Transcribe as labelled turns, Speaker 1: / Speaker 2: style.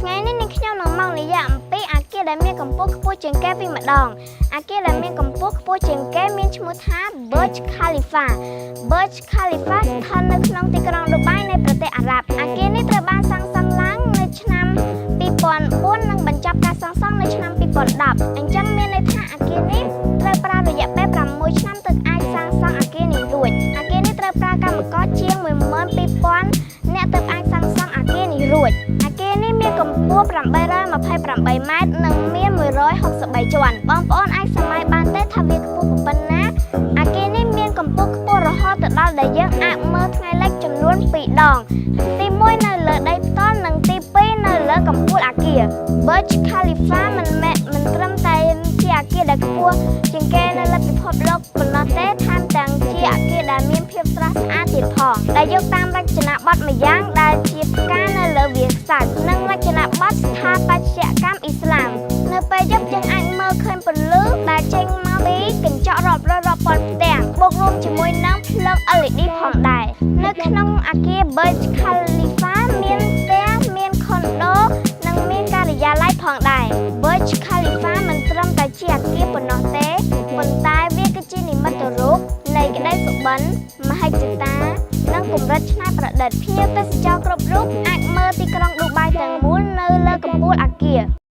Speaker 1: ថ្ងៃនេះនាងខ្ញុំនឹងមកនិយាយអំពីអគារដែលមានកម្ពស់ខ្ពស់ជាងគេពីម្ដងអគារដែលមានកម្ពស់ខ្ពស់ជាងគេមានឈ្មោះថា Burj Khalifa Burj Khalifa ស្ថិតនៅក្នុងទីក្រុងឌូបៃនៃប្រទេសអារ៉ាប់អគារនេះត្រូវបានសាងសង់ឡើងនៅឆ្នាំ2004និងបញ្ចប់ការសាងសង់នៅឆ្នាំ2010អញ្ចឹងមានន័យថាអគារនេះត្រូវប្រើរយៈពេល6ឆ្នាំទើបអាចសាងសង់អគារនេះរួចអគារនេះត្រូវប្រើកម្មករជាង12000អ្នកទើបអាចសាងសង់អគារនេះរួចអគារនេះមានកម្ពស់828ម៉ែត្រនិងមាន163ជាន់បងប្អូនអាចសម័យបានទេថាវាខ្ពស់ប៉ុណ្ណាអគារនេះមានកម្ពស់ខ្ពស់រហូតទៅដល់ដែលយើងអាចមើលថ្ងៃលិចចំនួន2ដងទី1នៅលើដីផ្ទាល់និងទី2នៅលើកំពូលអគារ Burj Khalifa មិនត្រឹមតែជាអគារដែលខ្ពស់ជាងគេនៅលើពិភពលោកប៉ុណ្ណោះទេថែមទាំងជាអគារដែលមានភាពស្រស់ស្អាតទៀតផងដែលយកតាមរចនាបថម្យ៉ាងដែលជាផ្កានៅលើវាលខ្សាច់និងរចនាបថស្ថាបត្យកម្មអ៊ីស្លាមនៅពេលយប់យើងអាចមើលឃើញពន្លឺដែលចេញមកពីកញ្ចក់រាប់ពាន់ផ្ទាំងបូករួមជាមួយនឹងភ្លើង LED ផងដែរនៅក្នុងអគារ Burj Khalifa មានផ្ទះមានខុនដូនិងមានការិយាល័យផងដែរ Burj Khalifa មិនត្រឹមតែជាអគារប៉ុណ្ណោះទេប៉ុន្តែវាគឺជានិមិត្តរូបនៃក្តីសុបិនមហិច្ឆតានិងគំនិតច្នៃប្រឌិតភ្ញៀវទេសចរគ្រប់រូបអាចមើលទីក្រុងឌូបៃទាំងមូលនៅលើកំពូលអគារ